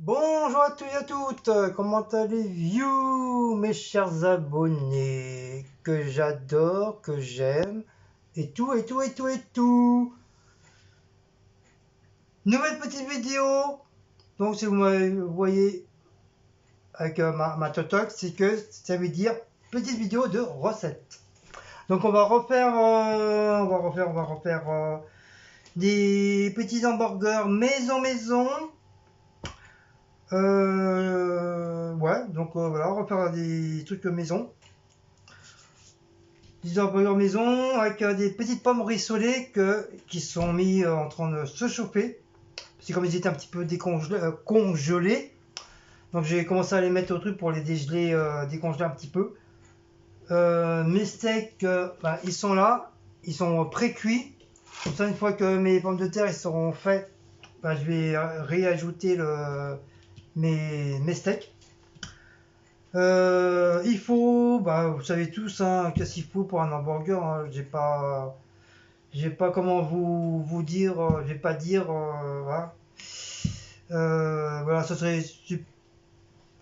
Bonjour à tous et à toutes, comment allez-vous mes chers abonnés, que j'adore, que j'aime, et tout, et tout, et tout, et tout. Nouvelle petite vidéo, donc si vous me voyez avec ma totoc, c'est que ça veut dire petite vidéo de recette. Donc on va refaire, des petits hamburgers maison. Ouais, donc voilà, on va faire des trucs maison. Des hamburgers maison avec des petites pommes rissolées qui sont mis en train de se chauffer. C'est comme ils étaient un petit peu congelés. Donc j'ai commencé à les mettre au truc pour les dégeler, décongeler un petit peu. Mes steaks, ils sont là, ils sont pré-cuits. Comme ça, une fois que mes pommes de terre ils seront faits, je vais réajouter mes steaks. Il faut, vous savez tous, hein, qu'est-ce qu'il faut pour un hamburger. Hein. J'ai pas comment vous dire, je vais pas dire, voilà. Voilà, ça serait,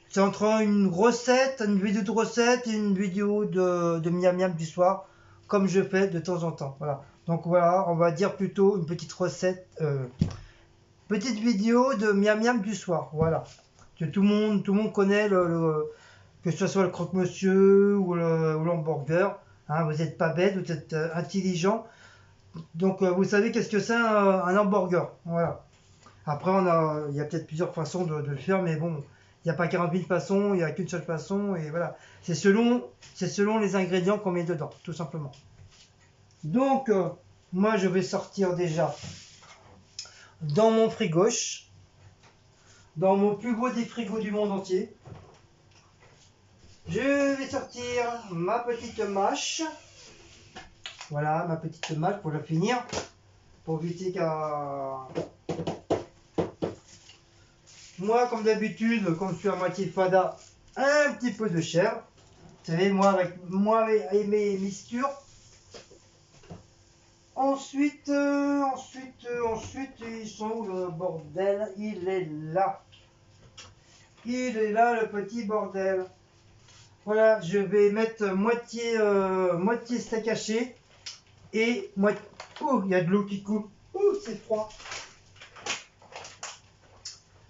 c'est entre une recette, une vidéo de recette et une vidéo de miam miam du soir, comme je fais de temps en temps. Voilà. Donc voilà, on va dire plutôt une petite recette, petite vidéo de miam miam du soir. Voilà. Que tout le monde connaît que ce soit le croque-monsieur ou l'hamburger. Hein, vous n'êtes pas bête, vous êtes intelligent. Donc vous savez qu'est-ce que c'est un hamburger. Voilà. Après, il y a peut-être plusieurs façons de le faire, mais bon, il n'y a pas 40 000 façons, il n'y a qu'une seule façon, et voilà. C'est selon les ingrédients qu'on met dedans, tout simplement. Donc, moi, je vais sortir déjà dans mon frigoche, dans mon plus gros des frigos du monde entier. Je vais sortir ma petite mâche. Voilà, ma petite mâche pour la finir, pour éviter qu'à... Moi, comme d'habitude, comme je suis à moitié fada, un petit peu de chair. Vous savez, avec mes mixtures. Ensuite, ils sont où le bordel? Il est là. Il est là, le petit bordel. Voilà, je vais mettre moitié steak haché et moitié... Oh, il y a de l'eau qui coule. Oh, c'est froid.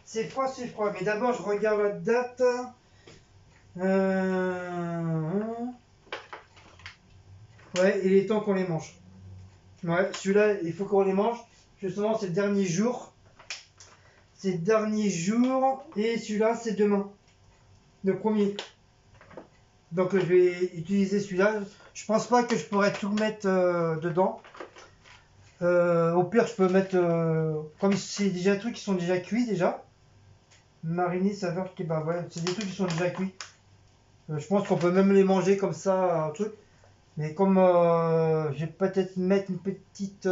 C'est froid. Mais d'abord, je regarde la date. Ouais, il est temps qu'on les mange. Ouais, celui-là, il faut qu'on les mange. Justement, c'est le dernier jour. C'est le dernier jour. Et celui-là, c'est demain. Le premier. Donc, je vais utiliser celui-là. Je pense pas que je pourrais tout mettre dedans. Au pire, je peux mettre... comme c'est déjà des trucs qui sont déjà cuits, déjà. Mariner, saveur, kebab. Ouais, c'est des trucs qui sont déjà cuits. Je pense qu'on peut même les manger comme ça, un truc. Mais comme je vais peut-être mettre une petite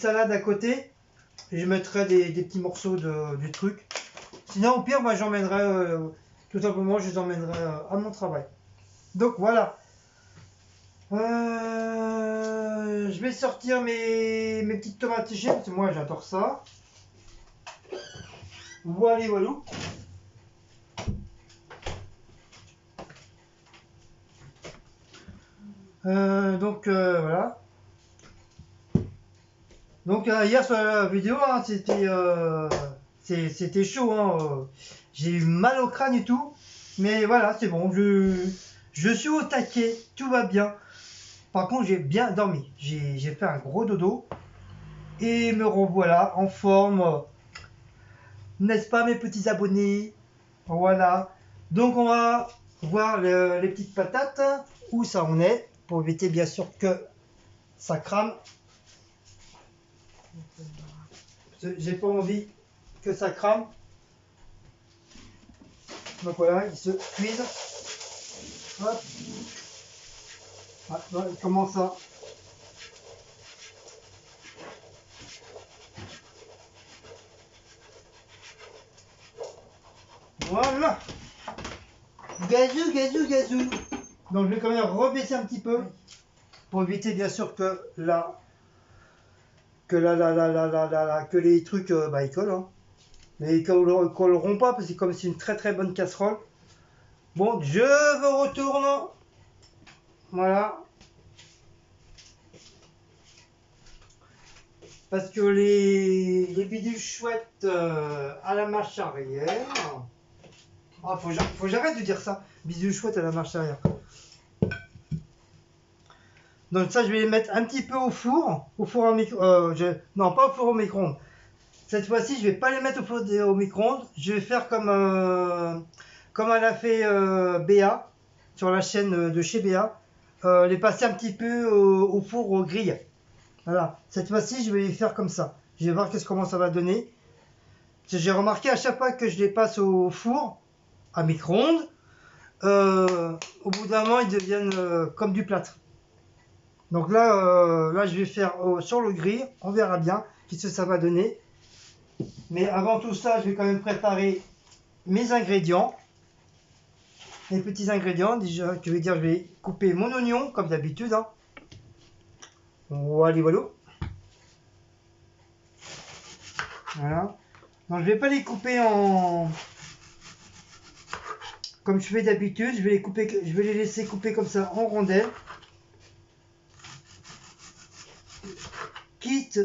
salade à côté, et je mettrai des petits morceaux du truc. Sinon, au pire, moi, j'emmènerai, tout simplement, je les emmènerai à mon travail. Donc voilà. Je vais sortir mes petites tomates séchées, parce que moi, j'adore ça. Voilà. Voilà. Donc hier sur la vidéo, hein, c'était chaud. Hein, j'ai eu mal au crâne et tout. Mais voilà, c'est bon. Je suis au taquet. Tout va bien. Par contre, j'ai bien dormi. J'ai fait un gros dodo. Et me revoilà en forme. N'est-ce pas mes petits abonnés? Voilà. Donc on va voir les petites patates. Où ça en est. Pour éviter bien sûr que ça crame. J'ai pas envie que ça crame. Donc voilà, ils se cuisent. Hop. Ah, voilà, il commence à... Voilà. Gazou. Donc je vais quand même rebaisser un petit peu. Pour éviter bien sûr que que les trucs ils collent. Hein. Mais qu'on le rompt pas, parce que comme c'est une très bonne casserole. Bon, je me retourne. Voilà. Parce que les bidules chouettes à la marche arrière. Ah, faut que j'arrête de dire ça. Bidules chouettes à la marche arrière. Donc ça, je vais les mettre un petit peu au four en micro. Non, pas au four au micro-ondes. Cette fois-ci, je vais pas les mettre au micro-ondes. Je vais faire comme elle a fait Béa sur la chaîne de chez Béa. Les passer un petit peu au four, au grill. Voilà. Cette fois-ci, je vais les faire comme ça. Je vais voir comment ça va donner. J'ai remarqué à chaque fois que je les passe au four à micro-ondes, au bout d'un moment, ils deviennent comme du plâtre. Donc là, je vais faire sur le grill. On verra bien ce que ça va donner. Mais avant tout ça, je vais quand même préparer mes ingrédients. Mes petits ingrédients. Déjà, je vais couper mon oignon, comme d'habitude. Hein. Voilà, voilà. Voilà. Donc, je vais pas les couper en... Comme je fais d'habitude, je vais les laisser couper comme ça en rondelles. Quitte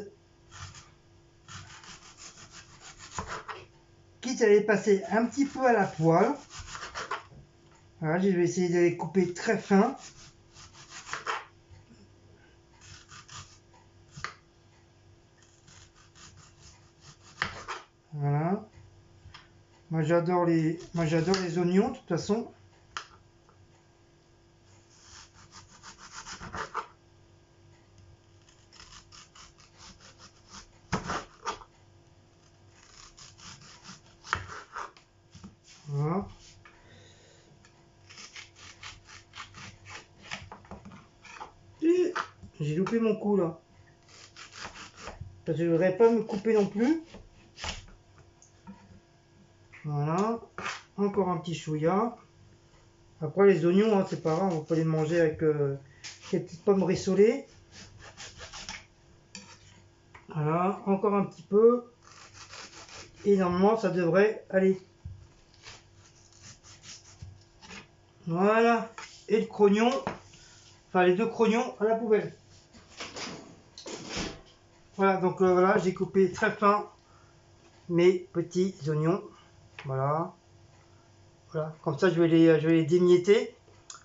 à les passer un petit peu à la poêle. Voilà, je vais essayer de les couper très fin. Voilà. Moi j'adore les oignons de toute façon. Voilà. J'ai loupé mon coup là. Parce que je ne voudrais pas me couper non plus. Voilà. Encore un petit chouïa. Après les oignons, hein, c'est pas grave, on peut les manger avec des petites pommes rissolées. Voilà, encore un petit peu. Et normalement ça devrait aller. Voilà. Et le crognon. Enfin les deux crognons à la poubelle. Voilà, donc voilà, j'ai coupé très fin mes petits oignons. Voilà. Voilà. Comme ça je vais les démietter.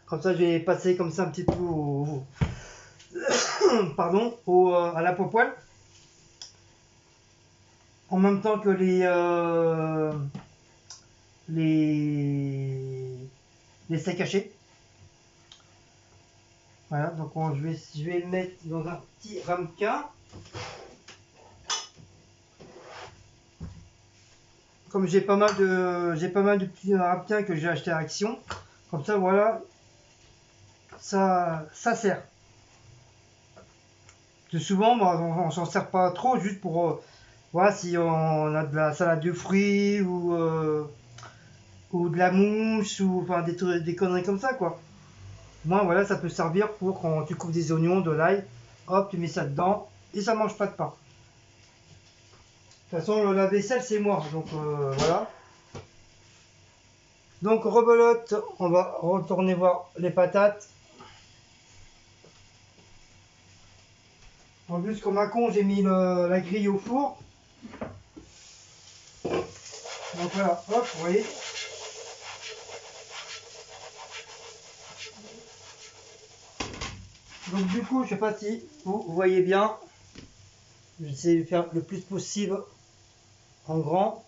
Comme ça je vais les passer comme ça un petit peu pardon, à la poêle. En même temps que les steaks hachés. Voilà, donc je vais le mettre dans un petit ramequin. Comme j'ai pas mal de petits ramequins que j'ai acheté à Action. Comme ça, voilà, ça sert. Parce que souvent, on s'en sert pas trop, juste pour voilà, si on a de la salade de fruits ou de la mousse ou enfin des conneries comme ça quoi. Moi voilà, ça peut servir pour quand tu coupes des oignons, de l'ail, hop, tu mets ça dedans et ça mange pas de pain. De toute façon, la vaisselle c'est moi, donc voilà. Donc rebelote, on va retourner voir les patates. En plus, comme un con, j'ai mis la grille au four. Donc voilà, hop, vous voyez. Donc du coup, je sais pas si vous voyez bien. J'essaie de faire le plus possible en grand.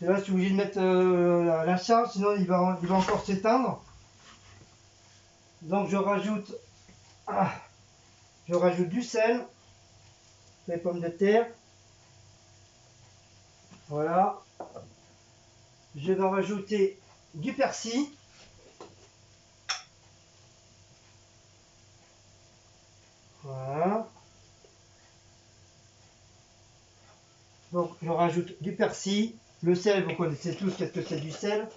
Et là, je suis obligé de mettre la charge, sinon il va encore s'éteindre. Donc je rajoute du sel, les pommes de terre. Voilà. Je vais rajouter du persil. Voilà. Donc je rajoute du persil. Le sel, vous connaissez tous qu'est-ce que c'est du sel.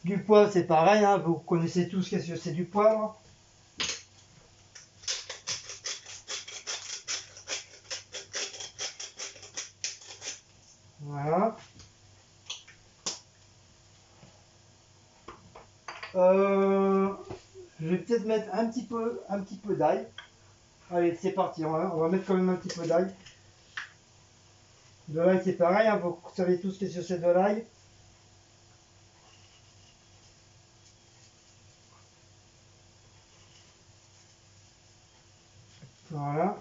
Du poivre, c'est pareil, hein, vous connaissez tous qu'est-ce que c'est du poivre. Je vais peut-être mettre un petit peu d'ail. Allez, c'est parti, on va mettre quand même un petit peu d'ail. De l'ail, c'est pareil, hein, vous savez tous ce que c'est de l'ail. Voilà.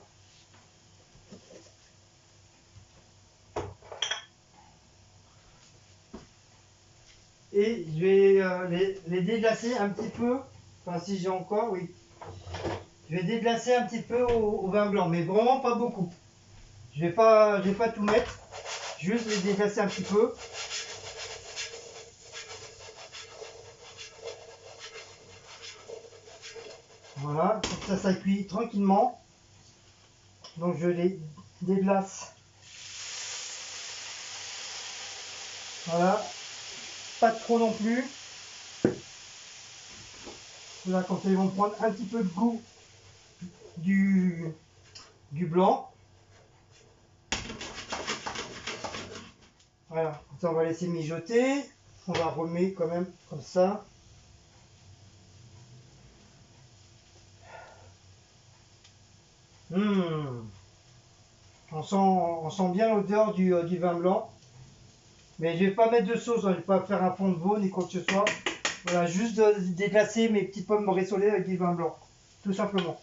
Et je vais les déglacer un petit peu. Enfin, si j'ai encore, oui. Je vais déglacer un petit peu au vin blanc, mais vraiment pas beaucoup. Je vais pas tout mettre. Juste les déglacer un petit peu. Voilà, comme ça cuit tranquillement. Donc je les déglace. Voilà, pas trop non plus. Là, comme ça, ils vont prendre un petit peu de goût du blanc. Voilà, comme ça, on va laisser mijoter. On va remettre quand même comme ça. On sent bien l'odeur du vin blanc. Mais je vais pas mettre de sauce, hein, je vais pas faire un fond de veau ni quoi que ce soit. Voilà, juste déglacer mes petites pommes rissolées avec du vin blanc. Tout simplement.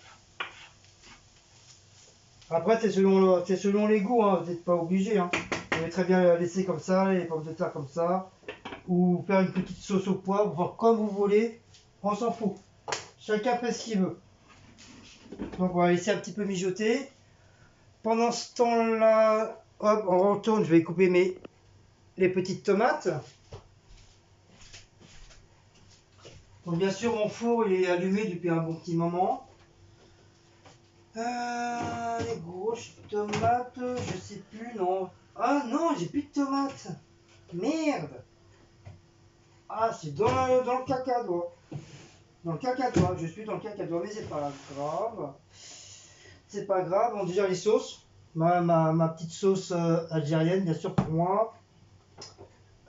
Après, c'est selon les goûts, hein, vous n'êtes pas obligé. Hein. Vous pouvez très bien laisser comme ça, les pommes de terre comme ça. Ou faire une petite sauce au poivre, voir comme vous voulez. On s'en fout. Chacun fait ce qu'il veut. Donc on va laisser un petit peu mijoter. Pendant ce temps-là, hop, on retourne, je vais couper les petites tomates. Donc bien sûr mon four il est allumé depuis un bon petit moment. Les grosses tomates, je sais plus, non. Ah non, j'ai plus de tomates. Merde. Ah, c'est dans le cacadois. Dans le cacadois, je suis dans le cacadois, mais c'est pas grave. C'est pas grave, on déjà les sauces. Ma petite sauce algérienne, bien sûr, pour moi.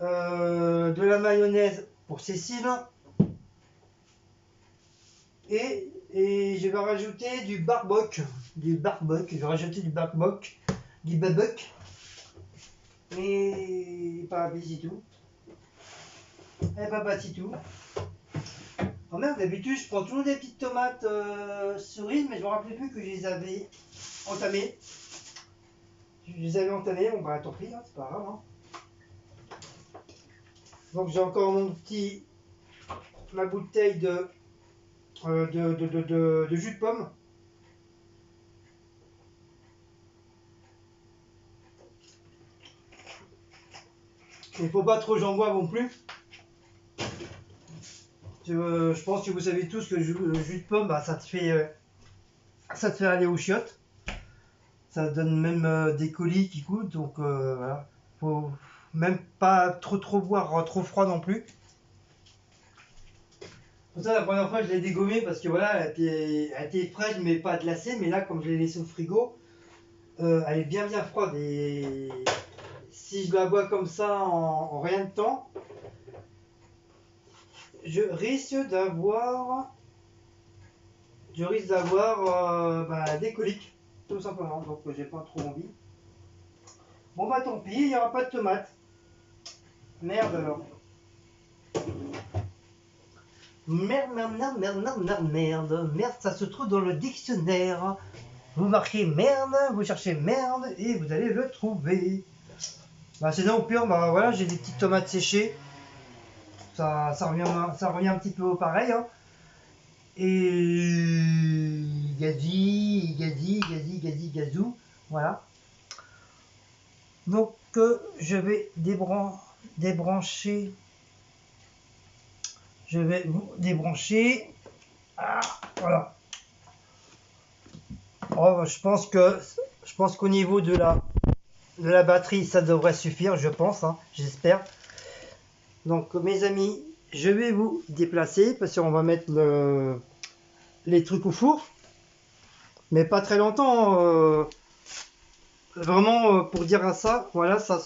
De la mayonnaise pour Cécile. Et je vais rajouter du barboc. Je vais rajouter du barboc. Du babuc. Et pas c'est tout. Et pas c'est tout. Oh merde, d'habitude je prends toujours des petites tomates cerises, mais je me rappelais plus que je les avais entamées. Je les avais entamées, bon bah tant pis, hein, c'est pas grave. Hein. Donc j'ai encore ma bouteille de jus de pomme. Il ne faut pas trop j'en bois non plus. Je pense que vous savez tous que le jus de pomme, bah, ça te fait aller aux chiottes. Ça donne même des colis qui coûtent. Donc voilà. Faut même pas trop boire trop froid non plus. Pour ça, la première fois, je l'ai dégommée parce que voilà, elle était fraîche mais pas glacée. Mais là, comme je l'ai laissée au frigo, elle est bien froide. Et si je la bois comme ça en rien de temps, je risque d'avoir des coliques, tout simplement. Donc j'ai pas trop envie. Bon bah tant pis, il n'y aura pas de tomates. Merde alors. Merde, ça se trouve dans le dictionnaire. Vous marquez merde, vous cherchez merde et vous allez le trouver. Bah sinon au pire, bah voilà, j'ai des petites tomates séchées. Ça revient un petit peu au pareil. Hein. Et gazou. Voilà. Donc je vais débrancher. Je vais vous débrancher. Ah, voilà. Oh, je pense qu'au niveau de la batterie, ça devrait suffire, je pense, hein, j'espère. Donc mes amis, je vais vous déplacer parce qu'on va mettre les trucs au four. Mais pas très longtemps. Vraiment, pour dire à ça, voilà, ça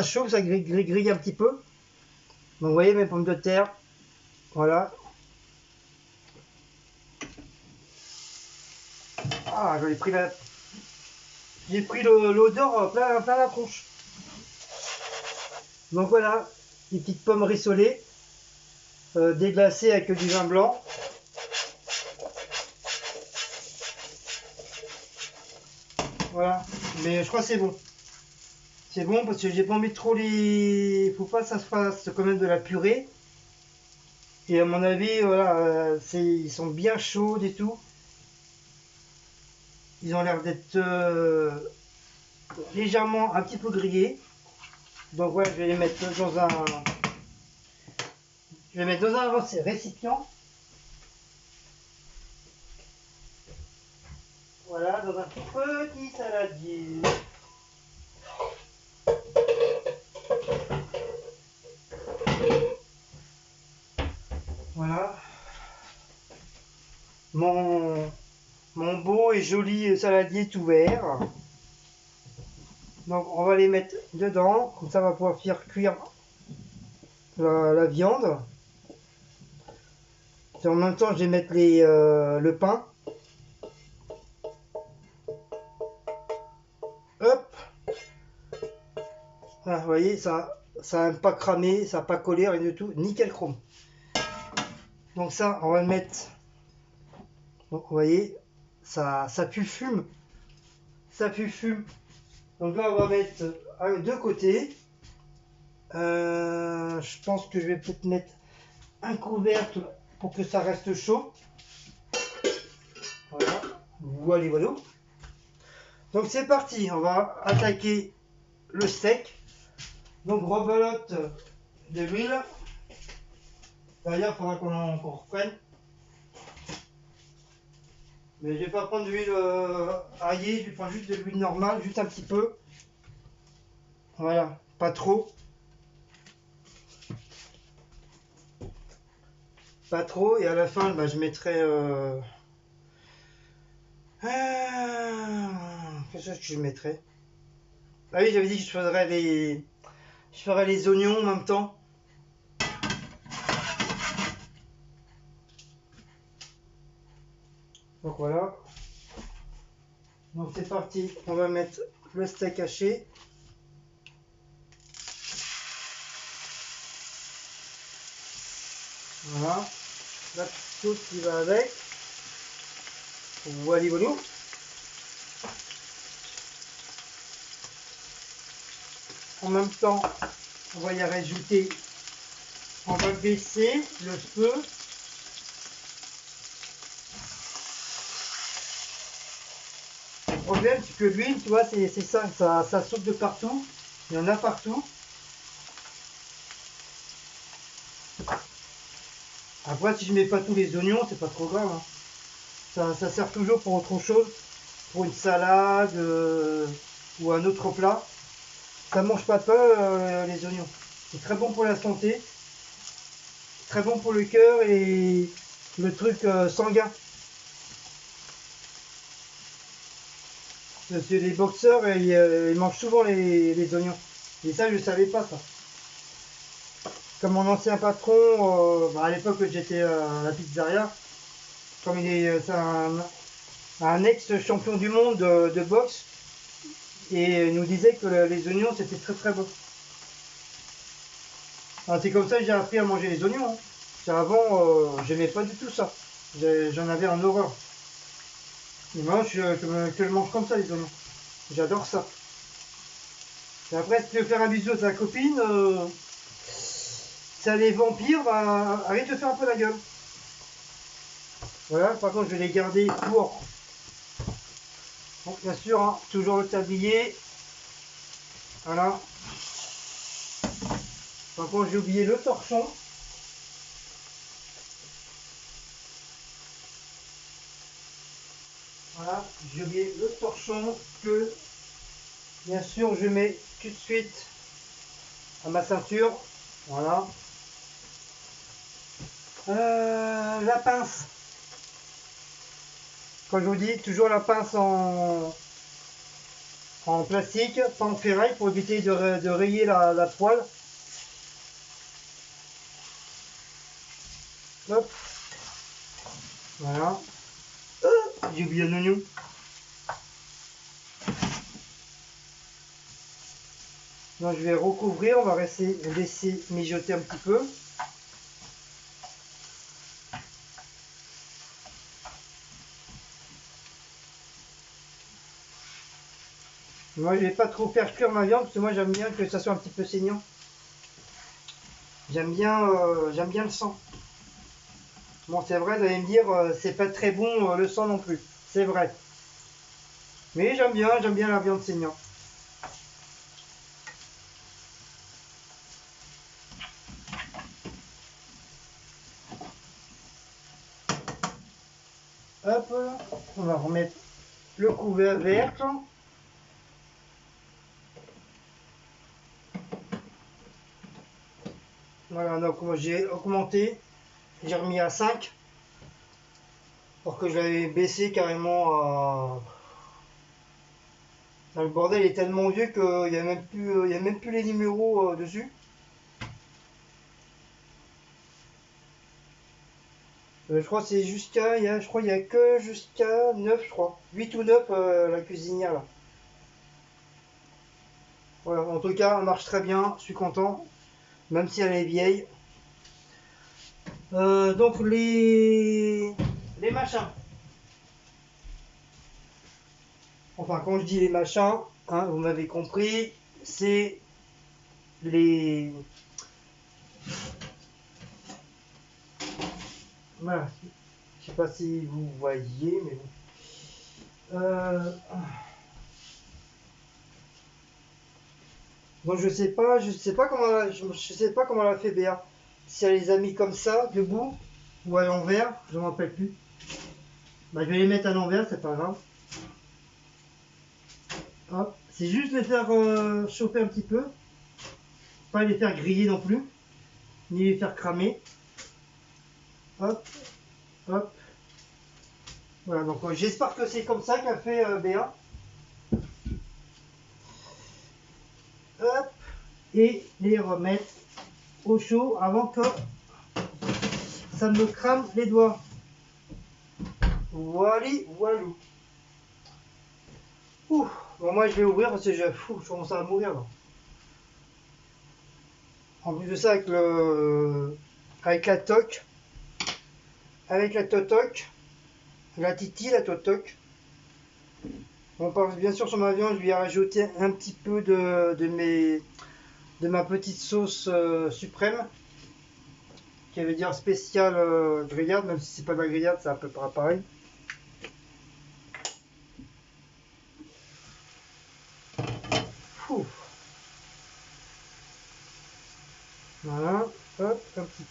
chauffe, ça grille un petit peu. Donc vous voyez mes pommes de terre, voilà. Ah, j'ai pris l'odeur plein la tronche. Donc voilà, les petites pommes rissolées, déglacées avec du vin blanc. Voilà, mais je crois que c'est bon. C'est bon parce que j'ai pas envie de trop les... Faut pas que ça se fasse quand même de la purée. Et à mon avis, voilà, ils sont bien chauds et tout. Ils ont l'air d'être légèrement un petit peu grillés. Donc voilà, je vais les mettre dans un... Je vais mettre dans un récipient. Voilà, dans un petit saladier. Voilà. Mon beau et joli saladier tout vert. Donc on va les mettre dedans, comme ça on va pouvoir faire cuire la viande. Et en même temps je vais mettre le pain. Hop. Voilà, vous voyez, ça n'a pas cramé, ça n'a pas collé, rien du tout, nickel chrome. Donc ça, on va le mettre. Donc vous voyez, ça pue le fume. Ça pue le fume. Donc là, on va mettre de côté. Je pense que je vais peut-être mettre un couvercle pour que ça reste chaud. Voilà. Voilà. Donc c'est parti, on va attaquer le steak. Donc rebelote de l'huile. D'ailleurs, il faudra qu'on reprenne. Mais je vais pas prendre de l'huile aillée, je vais prendre juste de l'huile normale, juste un petit peu. Voilà, pas trop. Pas trop, et à la fin, bah, je mettrai... qu'est-ce que je mettrai? Ah oui, j'avais dit que je ferais les oignons en même temps. Donc voilà. Donc c'est parti, on va mettre le steak haché. Voilà. La sauce qui va avec. Voilà. En même temps, on va y rajouter, on va baisser le feu. Le problème, c'est que l'huile, tu vois, c'est ça saute de partout. Il y en a partout. Après, si je mets pas tous les oignons, c'est pas trop grave. Hein. Ça sert toujours pour autre chose, pour une salade ou un autre plat. Ça mange pas peur les oignons. C'est très bon pour la santé, très bon pour le cœur et le truc sanguin. Parce que les boxeurs, ils mangent souvent les oignons. Et ça, je ne savais pas ça. Comme mon ancien patron, à l'époque où j'étais à la pizzeria, comme c'est un ex-champion du monde de boxe, et il nous disait que les oignons c'était très très bon. C'est comme ça que j'ai appris à manger les oignons. Hein. Avant, j'aimais pas du tout ça. J'en avais en horreur. Et moi, je le mange comme ça, les oignons. J'adore ça. Et après, si tu veux faire un bisou à ta copine, ça les vampires, bah, arrête de faire un peu la gueule. Voilà, par contre, je vais les garder pour... Donc, bien sûr, hein, toujours le tablier. Voilà. Par contre, j'ai oublié le torchon. Voilà, j'ai oublié le torchon que, bien sûr, je mets tout de suite à ma ceinture. Voilà. La pince. Comme je vous dis, toujours la pince en plastique, pas en ferraille, pour éviter de rayer la poêle. Hop. Voilà. J'ai oublié un oignon. Donc je vais recouvrir, on va laisser mijoter un petit peu. Moi je vais pas trop faire cuire ma viande parce que moi j'aime bien que ça soit un petit peu saignant. J'aime bien le sang. Bon c'est vrai, vous allez me dire c'est pas très bon le sang non plus. C'est vrai. Mais j'aime bien la viande saignante. Hop, on va remettre le couvercle. Voilà, donc moi j'ai augmenté, j'ai remis à 5 pour que je l'avais baissé carrément à... Le bordel est tellement vieux qu'il n'y a même plus les numéros dessus. Je crois que c'est je crois qu'il y a que jusqu'à 9, je crois. 8 ou 9 la cuisinière là. Voilà, en tout cas, elle marche très bien, je suis content, même si elle est vieille. Donc les machins. Enfin, quand je dis les machins, hein, vous m'avez compris, c'est les... Voilà. Je sais pas si vous voyez, mais bon. Donc je sais pas comment elle a fait Béa. Si elle les a mis comme ça, debout, ou à l'envers, je ne me rappelle plus. Bah, je vais les mettre à l'envers, c'est pas grave. Hop. C'est juste les faire chauffer un petit peu. Pas les faire griller non plus. Ni les faire cramer. Hop. Hop. Voilà, donc j'espère que c'est comme ça qu'a fait Béa. Hop. Et les remettre au chaud avant que ça me crame les doigts. Voilà, voilà. Ouh. Bon, moi je vais ouvrir parce que je commence à mourir là. En plus de ça, avec la toque, avec la totoque, la titi, la totoque. On pense bien sûr sur ma viande, je lui ai rajouté un petit peu de ma petite sauce suprême, qui veut dire spéciale grillade, même si c'est pas de la grillade, c'est à peu près pareil. Ouh. Voilà, hop, un petit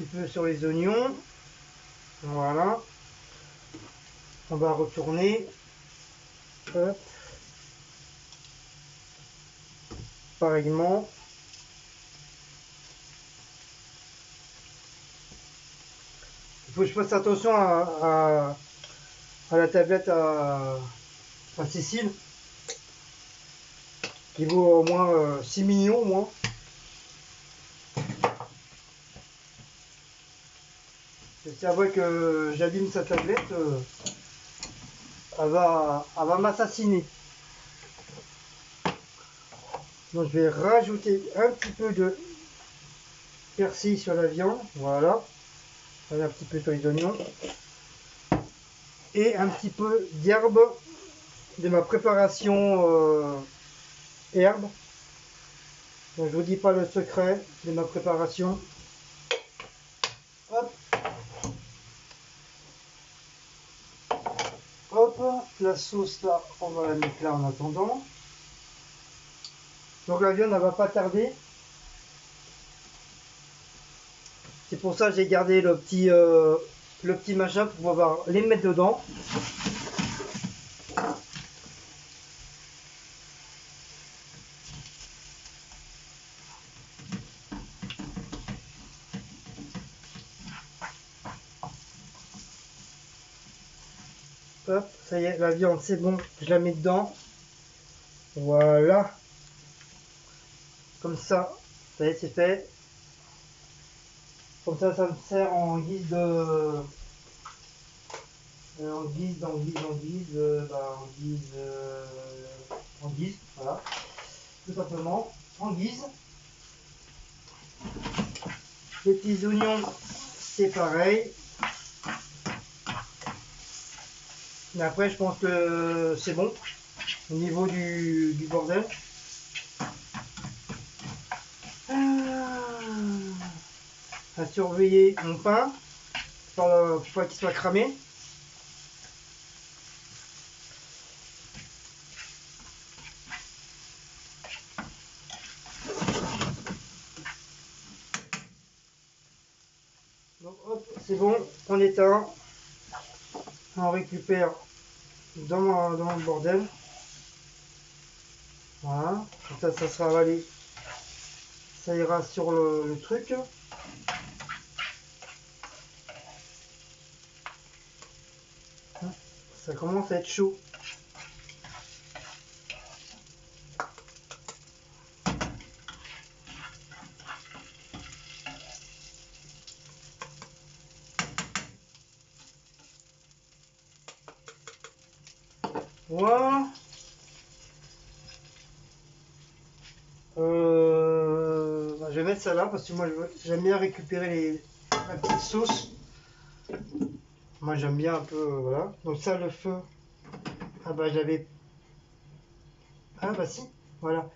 peu sur les oignons. Voilà. On va retourner. Hop. Pareillement. Il faut que je fasse attention à la tablette à Cécile, qui vaut au moins 6 millions au moins. C'est vrai que j'abîme sa tablette, elle va m'assassiner. Donc je vais rajouter un petit peu de persil sur la viande, voilà. Un petit peu sur les oignons. Et un petit peu d'herbe de ma préparation herbe. Donc je vous dis pas le secret de ma préparation. Hop. Hop, la sauce là, on va la mettre là en attendant. Donc la viande, elle va pas tarder. C'est pour ça que j'ai gardé le petit machin pour pouvoir les mettre dedans. Hop, ça y est, la viande c'est bon, je la mets dedans. Voilà. Comme ça y est, c'est fait. Comme ça me sert en guise de... en guise, voilà, tout simplement, en guise. Les petits oignons, c'est pareil. Mais après, je pense que c'est bon au niveau du bordel. À surveiller mon pain pour pas qu'il soit cramé. Donc hop, c'est bon, on éteint, on récupère dans le bordel. Voilà, comme ça sera avalé, ça ira sur le truc. Ça commence à être chaud. Voilà. Je vais mettre ça là parce que moi j'aime bien récupérer la petite sauce. Moi j'aime bien un peu, voilà. Donc ça, le feu, ah bah j'avais, ah bah si, voilà.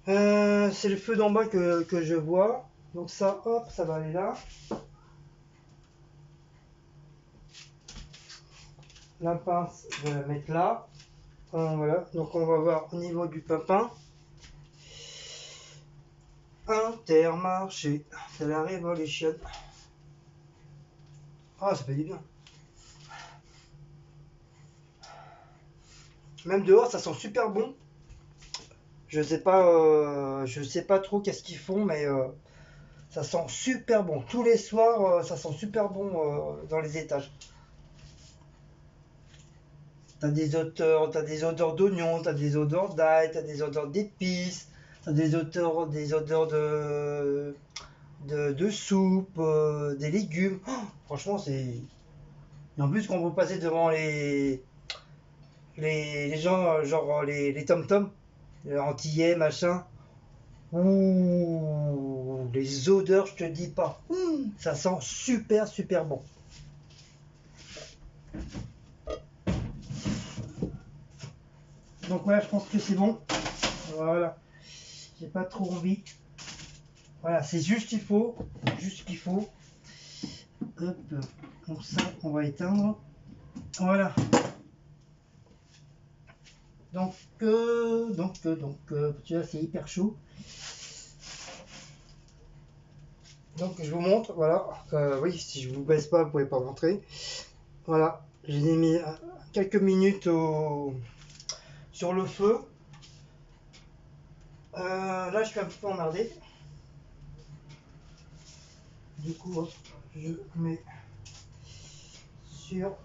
C'est le feu d'en bas que je vois. Donc ça, hop, ça va aller là. La pince, je vais la mettre là. Voilà, donc on va voir au niveau du papin. Intermarché, c'est la révolution. Ah, ça fait du bien. Même dehors, ça sent super bon. Je sais pas trop qu'est-ce qu'ils font, mais ça sent super bon. Tous les soirs, ça sent super bon dans les étages. T'as des odeurs d'oignons, t'as des odeurs d'ail, t'as des odeurs d'épices, t'as des odeurs de soupe, des légumes. Oh, franchement, c'est. Et en plus, quand vous passez devant les gens, genre les tom-tom, antillais, machin, ouh, les odeurs, je te dis pas. Ça sent super, super bon. Donc voilà, je pense que c'est bon. Voilà. J'ai pas trop envie. Voilà, c'est juste qu'il faut. Juste ce qu'il faut. Hop. Donc ça, on va éteindre. Voilà. Donc, tu vois, c'est hyper chaud. Donc je vous montre, voilà. Oui, si je vous baisse pas, vous pouvez pas montrer. Voilà, j'ai mis quelques minutes sur le feu. Là, je suis un peu emmerdé. Du coup, hop, je mets sur.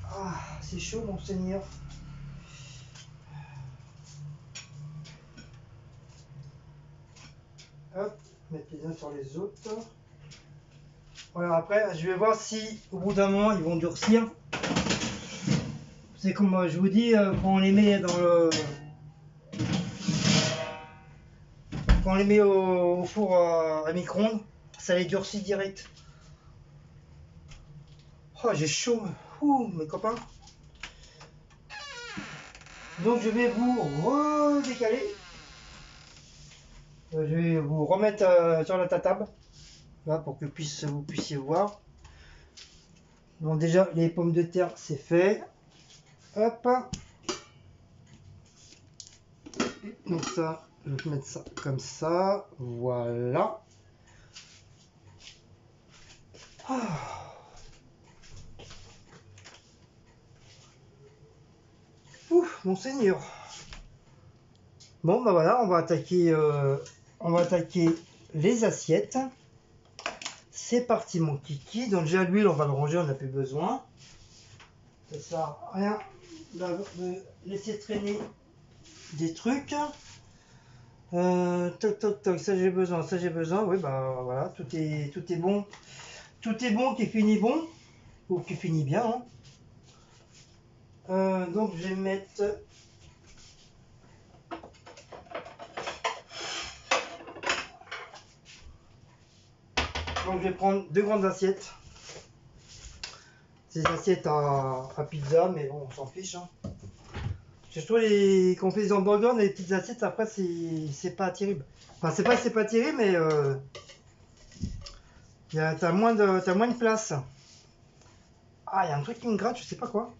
Ah, c'est chaud, mon seigneur. Hop, mettre les uns sur les autres. Voilà, après, je vais voir si au bout d'un moment ils vont durcir. C'est comme je vous dis, quand on les met dans le. Quand on les met au four à micro-ondes, ça les durcit direct. Oh, j'ai chaud. Ouh, mes copains. Donc je vais vous redécaler. Je vais vous remettre sur la table. Là, pour que vous puissiez voir. Donc déjà, les pommes de terre, c'est fait. Hop. Donc ça, je vais mettre ça comme ça. Voilà. Ah. Ouf, mon seigneur. Bon, bah voilà, on va attaquer les assiettes. C'est parti, mon kiki. Donc déjà, l'huile, on va le ranger, on n'a plus besoin. Ça sert à rien de laisser traîner des trucs. Toc toc toc, ça j'ai besoin, ça j'ai besoin. Oui, bah voilà, tout est bon. Tout est bon qui finit bon, ou qui finit bien, hein. Donc je vais mettre. Donc je vais prendre deux grandes assiettes. Ces assiettes à pizza, mais bon, on s'en fiche, hein. Je trouve quand on fait des hamburgers, les petites assiettes, après, c'est pas terrible. Enfin, c'est pas terrible, mais t'as moins de place. Ah, il y a un truc qui me gratte, je sais pas quoi.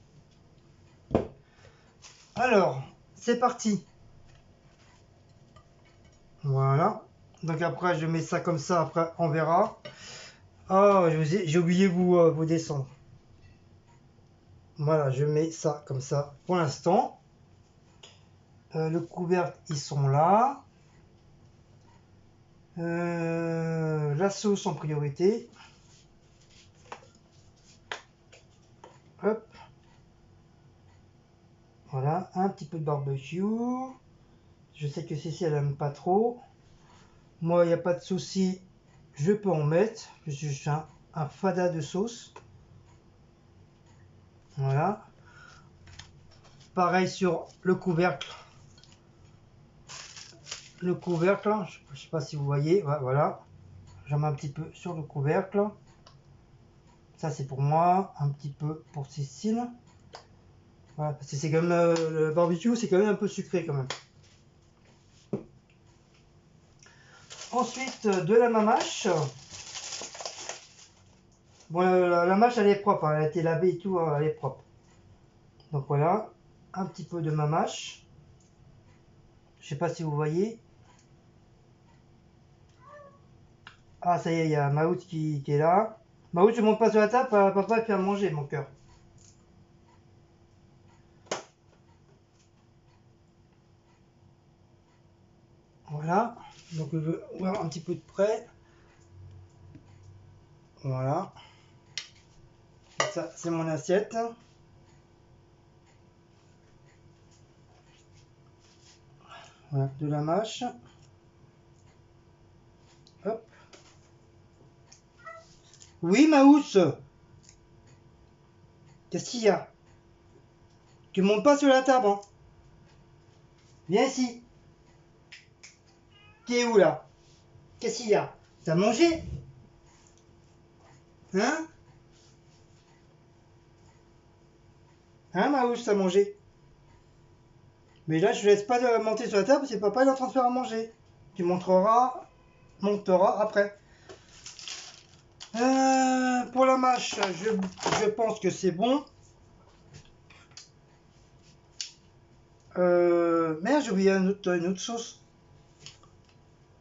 Alors, c'est parti. Voilà. Donc après, je mets ça comme ça, après, on verra. Ah, j'ai oublié vous descendre. Voilà, je mets ça comme ça pour l'instant. Le couvercle, ils sont là. La sauce en priorité. Hop. Voilà, un petit peu de barbecue. Je sais que Cécile, elle aime pas trop. Moi, il n'y a pas de souci, je peux en mettre. Je suis juste un fada de sauce. Voilà. Pareil sur le couvercle. Le couvercle, je ne sais pas si vous voyez. Ouais, voilà. J'en mets un petit peu sur le couvercle. Ça, c'est pour moi. Un petit peu pour Cécile. Voilà, parce que c'est quand même le barbecue, c'est quand même un peu sucré quand même. Ensuite, de la mamache. Bon, la mâche, elle est propre, hein, elle a été lavée et tout, hein, elle est propre. Donc voilà, un petit peu de mamache. Je sais pas si vous voyez. Ah, ça y est, il y a Maout qui est là. Maout, je monte pas sur la table, papa fait à manger, mon cœur. Voilà, donc je veux voir un petit peu de près. Voilà. Ça, c'est mon assiette. Voilà, de la mâche. Hop. Oui, Maousse. Qu'est-ce qu'il y a? Tu montes pas sur la table, hein? Viens ici. T'es où là? Qu'est-ce qu'il y a? T'as mangé? Hein? Hein, Maousse, t'as mangé? Mais là, je ne laisse pas monter sur la table parce que papa il est en train de faire à manger. Tu monteras après. Pour la mâche, je pense que c'est bon. Merde, j'ai oublié une autre sauce.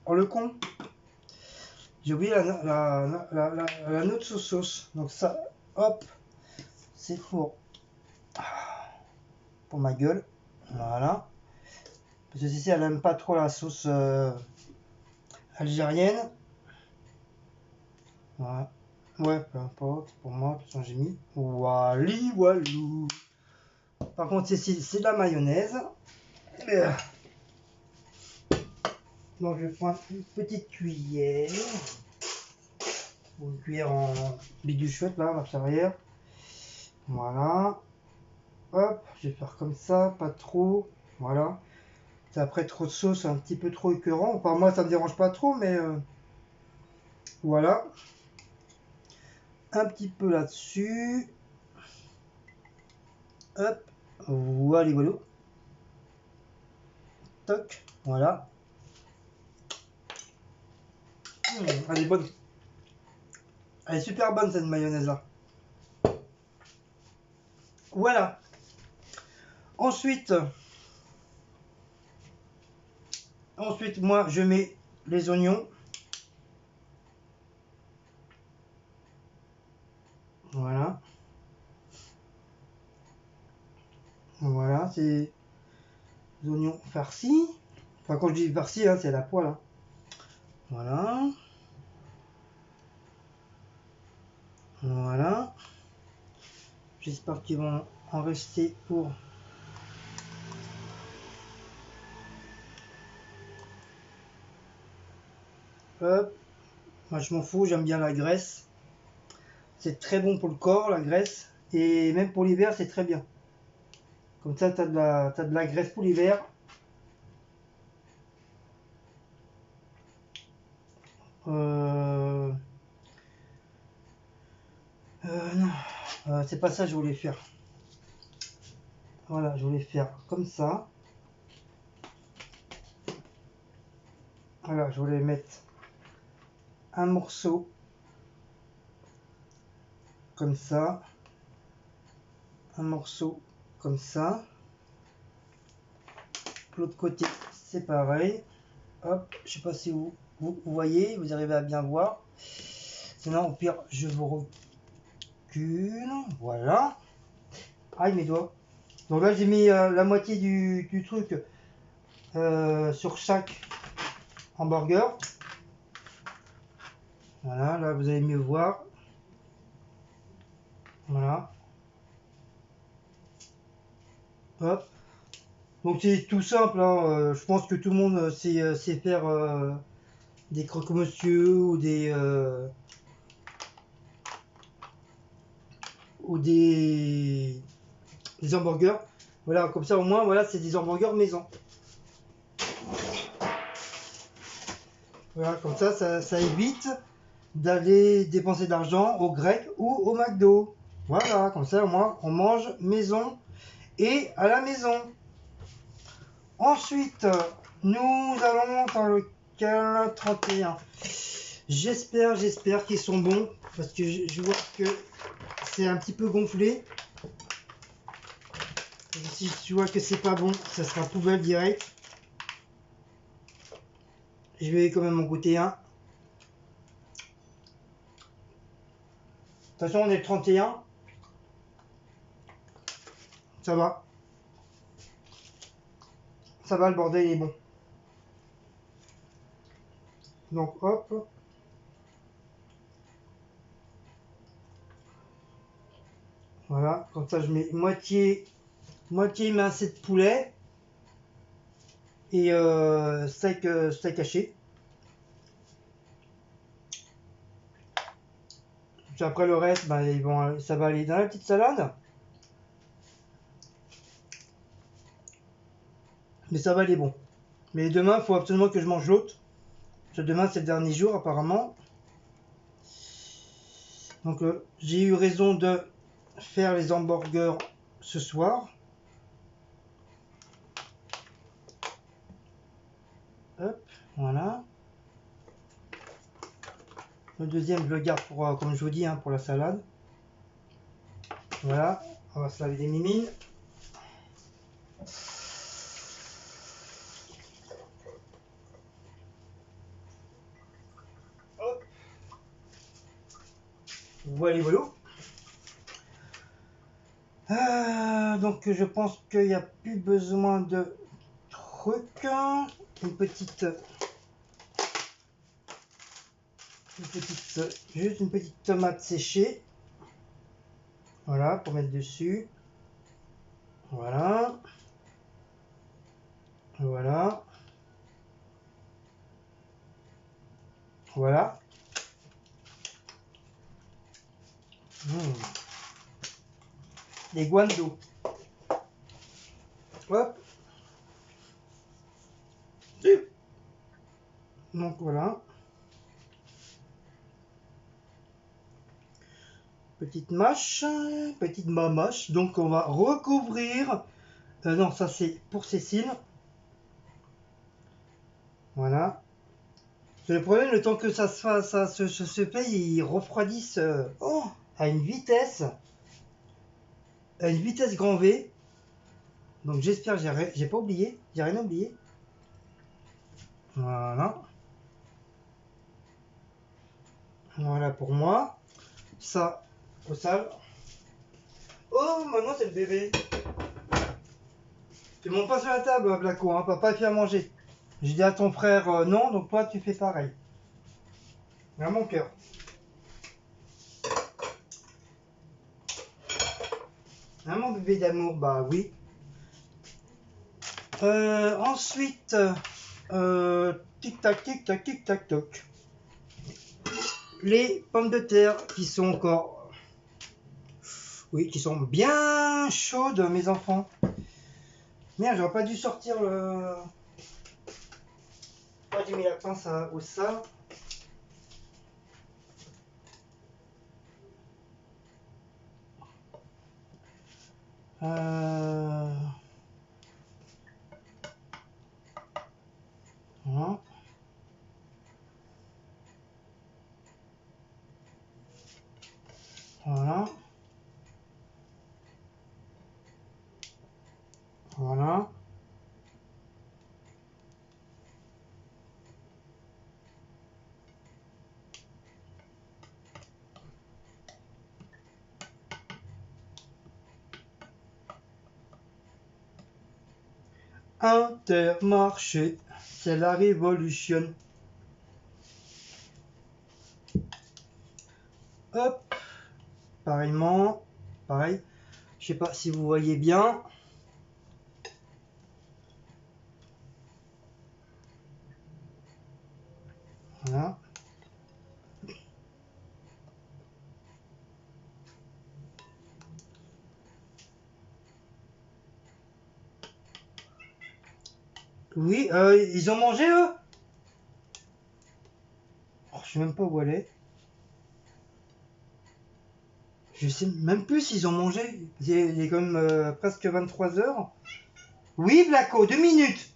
Oh le con. J'ai oublié la autre sauce. Donc ça, hop, c'est pour ma gueule. Voilà. Parce que Cécile, elle n'aime pas trop la sauce algérienne. Voilà. Ouais, peu importe. Pour moi, de toute façon, j'ai mis Wally Walou. Par contre, c'est de la mayonnaise. Donc, je vais prendre une petite cuillère. Ou une cuillère en bidule chouette, là, marche arrière. Voilà. Hop, je vais faire comme ça, pas trop. Voilà. Après, trop de sauce, un petit peu trop écœurant. Enfin, moi, ça me dérange pas trop, mais voilà. Un petit peu là-dessus. Hop. Voilà, voilà. Toc. Voilà. Elle est bonne. Elle est super bonne, cette mayonnaise-là. Voilà. Ensuite, moi, je mets les oignons. Voilà. Voilà, c'est les oignons farcis. Enfin, quand je dis farcis, hein, c'est à la poêle, hein. Voilà. Voilà. J'espère qu'ils vont en rester pour Hop. Moi je m'en fous, j'aime bien la graisse. C'est très bon pour le corps, la graisse. Et même pour l'hiver, c'est très bien. Comme ça, t'as de la graisse pour l'hiver. Non, c'est pas ça que je voulais faire. Voilà, je voulais faire comme ça. Voilà, je voulais mettre un morceau comme ça, un morceau comme ça. L'autre côté, c'est pareil. Hop, je sais pas si vous voyez, vous arrivez à bien voir. Sinon, au pire, je vous recule. Voilà. Aïe, mes doigts. Donc là, j'ai mis la moitié du truc sur chaque hamburger. Voilà, là, vous allez mieux voir. Voilà. Hop. Donc c'est tout simple, hein. Je pense que tout le monde sait faire des croque-monsieur ou des hamburgers. Voilà, comme ça au moins, voilà, c'est des hamburgers maison. Voilà, comme ça évite d'aller dépenser de l'argent au grec ou au McDo. Voilà, comme ça au moins on mange maison et à la maison. Ensuite, nous allons dans le canal 31. J'espère qu'ils sont bons parce que je vois que c'est un petit peu gonflé. Si tu vois que c'est pas bon, ça sera poubelle direct. Je vais quand même en goûter un. De toute façon, on est le 31. Ça va. Ça va, le bordel est bon. Donc, hop. Voilà, comme ça, je mets moitié mincé de poulet et steak haché. Puis après le reste, bah, ça va aller dans la petite salade. Mais ça va aller bon. Mais demain, il faut absolument que je mange l'autre. Parce que demain, c'est le dernier jour apparemment. Donc j'ai eu raison de faire les hamburgers ce soir. Hop, voilà. Le deuxième, je le garde pour, comme je vous dis, hein, pour la salade. Voilà, on va se laver les mimines. Hop. Voilà, voilà. Donc je pense qu'il n'y a plus besoin de trucs. Juste une petite tomate séchée. Voilà, pour mettre dessus. Voilà. Voilà. Voilà. Les guandos. Hop. Donc voilà. Petite mâche, petite mamache. Donc on va recouvrir. Non, ça c'est pour Cécile. Voilà. Le problème, le temps que ça se fasse, ça se fait, ils refroidissent à une vitesse grand V. Donc j'espère que j'ai pas oublié, j'ai rien oublié. Voilà. Voilà pour moi. Ça, au sale. Oh, maintenant c'est le bébé. Tu montes pas sur la table, Blaco, hein, papa il fait à manger. J'ai dit à ton frère non, donc toi tu fais pareil. À mon cœur. Hein, mon bébé d'amour, bah oui. Ensuite, tic tac, tic tac, tic tac, toc. les pommes de terre qui sont encore, oui, qui sont bien chaudes, mes enfants. Merde, j'aurais pas dû sortir le... Pourquoi j'ai mis la pince au ça? Voilà. Voilà. Voilà. Intermarché, c'est la révolution. Hop, pareillement, pareil. Je sais pas si vous voyez bien. Voilà. Oui, ils ont mangé eux? Oh, je sais même pas où elle est. Je sais même plus s'ils ont mangé. Il est quand même presque 23 heures. Oui, Blacko, 2 minutes.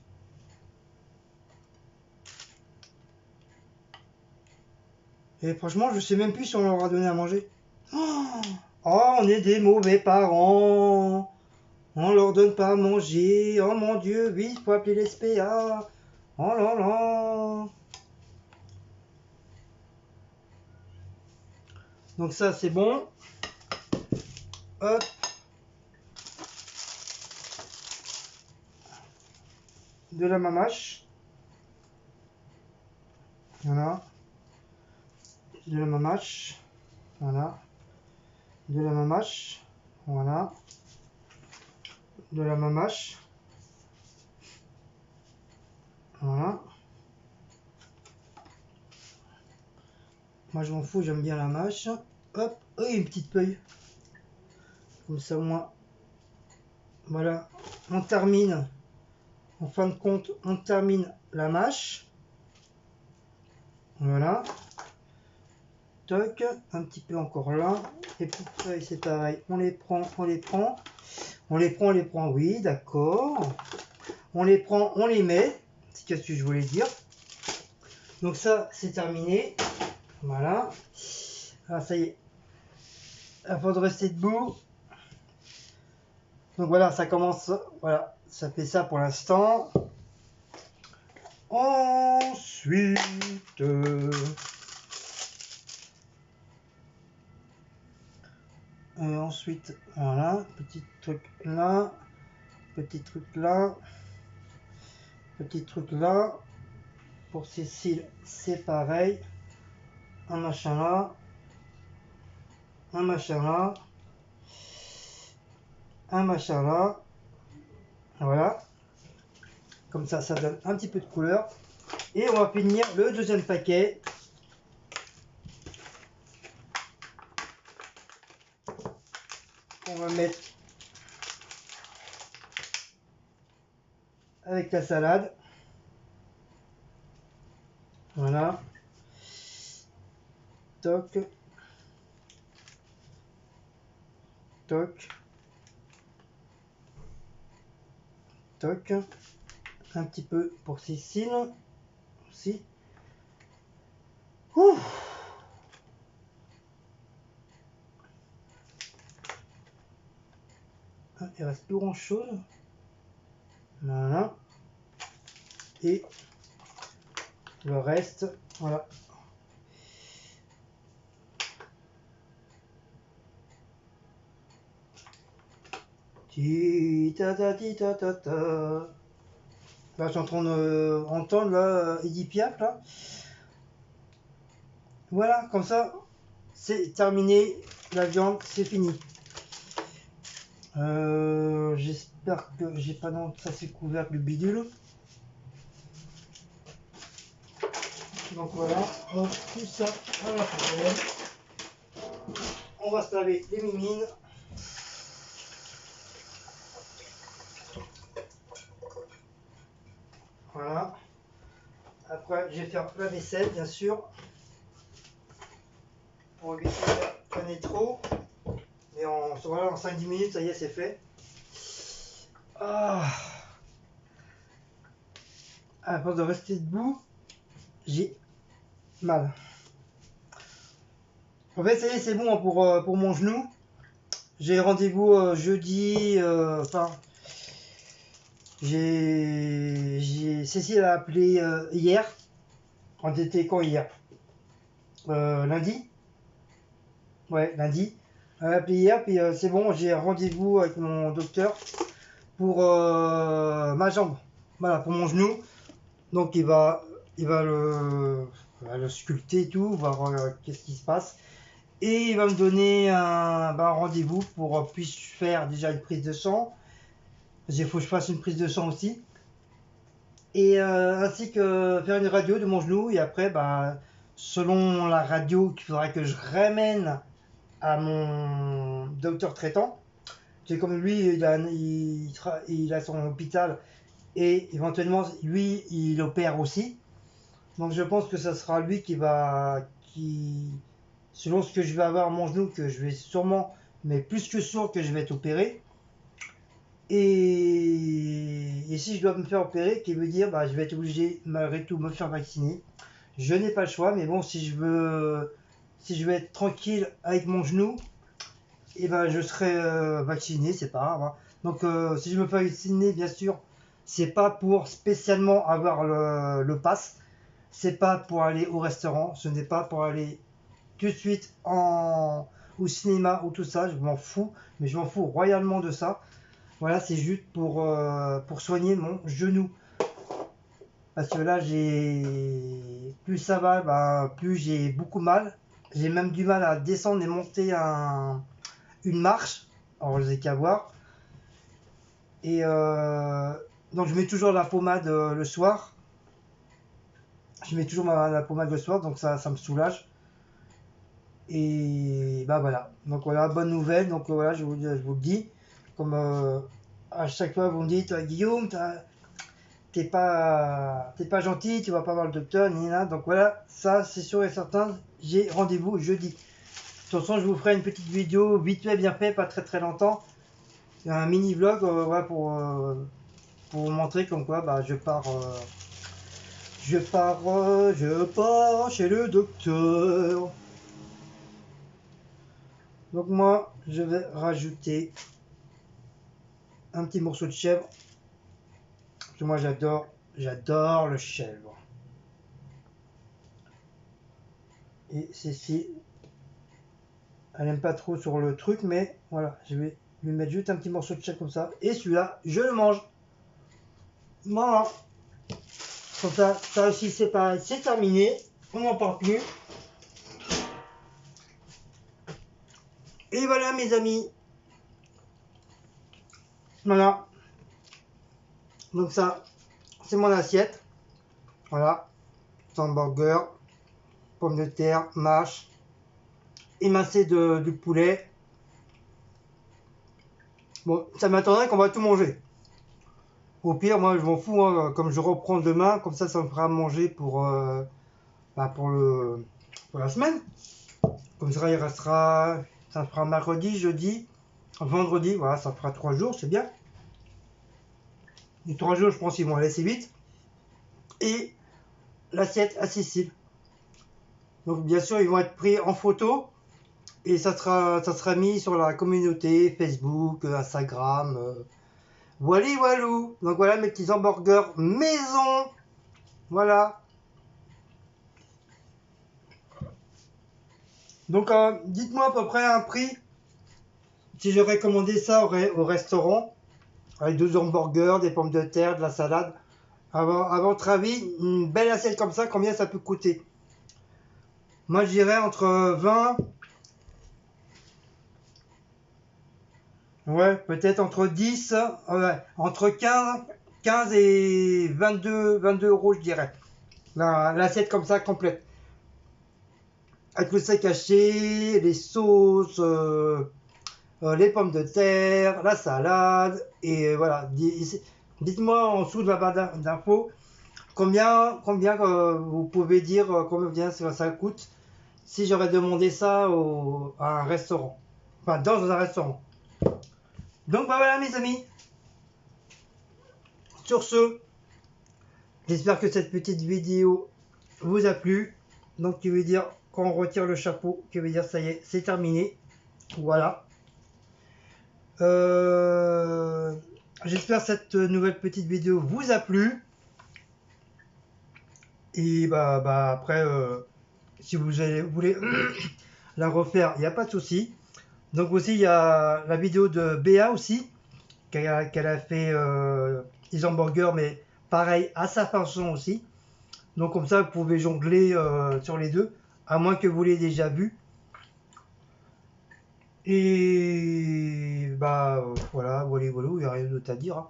Et franchement, je sais même plus si on leur a donné à manger. Oh, on est des mauvais parents. On leur donne pas à manger. Oh mon Dieu, oui, il faut appeler les SPA. Oh là là. Donc ça, c'est bon. Hop. De la mamache. Voilà. De la mamache. Voilà. De la mamache. Voilà. De la mamache. Voilà. Moi, je m'en fous, j'aime bien la mâche. Hop. Oh, une petite feuille. Comme ça, au moins. Voilà. On termine. En fin de compte, on termine la mâche. Voilà. Toc. Un petit peu encore là. Les petites feuilles, c'est pareil. On les prend, on les prend. On les prend, on les prend. Oui, d'accord. On les prend, on les met. C'est ce que je voulais dire. Donc ça, c'est terminé. Voilà. Ah, ça y est. À force de rester debout. Donc voilà, ça commence. Voilà, ça fait ça pour l'instant. Ensuite, ensuite, voilà, petit truc là, petit truc là, petit truc là. Pour Cécile, c'est pareil. Un machin là, un machin là, un machin là. Voilà. Comme ça donne un petit peu de couleur. Et on va finir le deuxième paquet. On va mettre avec la salade. Voilà. Toc. Toc. Toc. Un petit peu pour Cécile aussi. Ouh. Ah, il reste plus grand chose. Voilà. Et le reste, voilà. Ti ta ta ti ta ta ta. Là, je suis en train d'entendre là, Edith Piaf là. Voilà, comme ça, c'est terminé. La viande, c'est fini. J'espère que j'ai pas dans ça, c'est couvert le bidule. Donc voilà, on met tout ça à la poubelle. On va se laver les mimines. Voilà. Après, je vais faire la vaisselle, bien sûr, pour éviter de traîner trop. Et voilà, en 5-10 minutes, ça y est, c'est fait. Ah. À force de rester debout, j'ai mal. En fait, ça y est, c'est bon pour mon genou. J'ai rendez-vous jeudi. Enfin, Cécile a appelé hier. On était quand hier? Lundi? Ouais, lundi. Elle a appelé hier, puis c'est bon, j'ai rendez-vous avec mon docteur pour ma jambe. Voilà, pour mon genou. Donc il va le sculpter et tout, voir qu'est-ce qui se passe. Et il va me donner un rendez-vous pour puisse faire déjà une prise de sang. Parce qu'il faut que je fasse une prise de sang aussi. Et ainsi que faire une radio de mon genou. Et après, selon la radio qu'il faudra que je ramène à mon docteur traitant. C'est comme lui, il a son hôpital. Et éventuellement, lui, il opère aussi. Donc je pense que ça sera lui selon ce que je vais avoir à mon genou, que je vais sûrement, mais plus que sûr que je vais être opéré. Et si je dois me faire opérer, qui veut dire, je vais être obligé malgré tout me faire vacciner. Je n'ai pas le choix, mais bon, si je veux être tranquille avec mon genou, et je serai vacciné, c'est pas grave, hein. Donc si je me fais vacciner, bien sûr, c'est pas pour spécialement avoir le pass. C'est pas pour aller au restaurant, ce n'est pas pour aller tout de suite au cinéma ou tout ça, je m'en fous, mais je m'en fous royalement de ça. Voilà, c'est juste pour soigner mon genou. Parce que là, plus ça va, plus j'ai beaucoup mal. J'ai même du mal à descendre et monter une marche. Alors, je n'ai qu'à voir. Et donc, je mets toujours la pommade le soir. Je mets toujours la pommade le soir, donc ça me soulage. Et voilà. Donc voilà, bonne nouvelle. Donc voilà, je vous le dis. Comme à chaque fois vous me dites, Guillaume, t'es pas gentil, tu vas pas voir le docteur, ni là. Donc voilà, ça c'est sûr et certain. J'ai rendez-vous jeudi. De toute façon, je vous ferai une petite vidéo vite fait, bien fait, pas très très longtemps. Un mini vlog voilà, pour vous montrer comme quoi je pars chez le docteur. Donc moi, je vais rajouter un petit morceau de chèvre. Parce que moi, j'adore le chèvre. Et Cécile, elle n'aime pas trop sur le truc, mais voilà, je vais lui mettre juste un petit morceau de chèvre comme ça. Et celui-là, je le mange. Voilà. Comme ça aussi, c'est pareil, c'est terminé. On n'en parle plus. Et voilà, mes amis. Voilà. Donc ça, c'est mon assiette. Voilà. Hamburger, pommes de terre, mâche, émincé du poulet. Bon, ça m'attendrait qu'on va tout manger. Au pire, moi je m'en fous, hein, comme je reprends demain, comme ça me fera manger pour la semaine. Comme ça, il restera, ça fera mercredi, jeudi, vendredi, voilà, ça fera 3 jours, c'est bien. Les 3 jours, je pense qu'ils vont aller assez vite. Et l'assiette accessible. Donc bien sûr, ils vont être pris en photo et ça sera mis sur la communauté Facebook, Instagram. Wally Walou. Donc voilà mes petits hamburgers maison. Voilà. Donc dites-moi à peu près un prix si j'aurais commandé ça au restaurant avec 2 hamburgers, des pommes de terre, de la salade. À votre avis, une belle assiette comme ça, combien ça peut coûter? Moi je dirais entre 20. Ouais, peut-être entre 10, ouais, entre 15 et 22 euros, je dirais. l'assiette comme ça complète. Avec le steak haché, les sauces, les pommes de terre, la salade, et voilà. Dites-moi en dessous de la barre d'infos combien vous pouvez dire combien ça coûte si j'aurais demandé ça à un restaurant. Enfin, dans un restaurant. Donc, bah voilà, mes amis. Sur ce, j'espère que cette petite vidéo vous a plu. Donc, qui veut dire qu'on retire le chapeau, qui veut dire ça y est, c'est terminé. Voilà. J'espère que cette nouvelle petite vidéo vous a plu. Et bah après, si vous voulez la refaire, il n'y a pas de souci. Donc aussi, il y a la vidéo de Béa aussi, qu'elle a fait les hamburgers, mais pareil, à sa façon aussi. Donc comme ça, vous pouvez jongler sur les deux, à moins que vous l'ayez déjà vu. Et bah voilà, voilà, il n'y a rien d'autre à dire. Hein.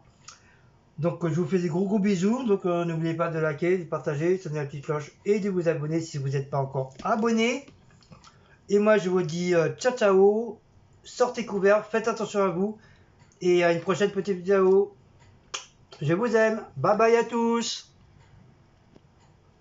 Donc je vous fais des gros bisous. Donc n'oubliez pas de liker, de partager, de sonner la petite cloche et de vous abonner si vous n'êtes pas encore abonné. Et moi je vous dis ciao ciao, sortez couverts, faites attention à vous. Et à une prochaine petite vidéo. Je vous aime. Bye bye à tous.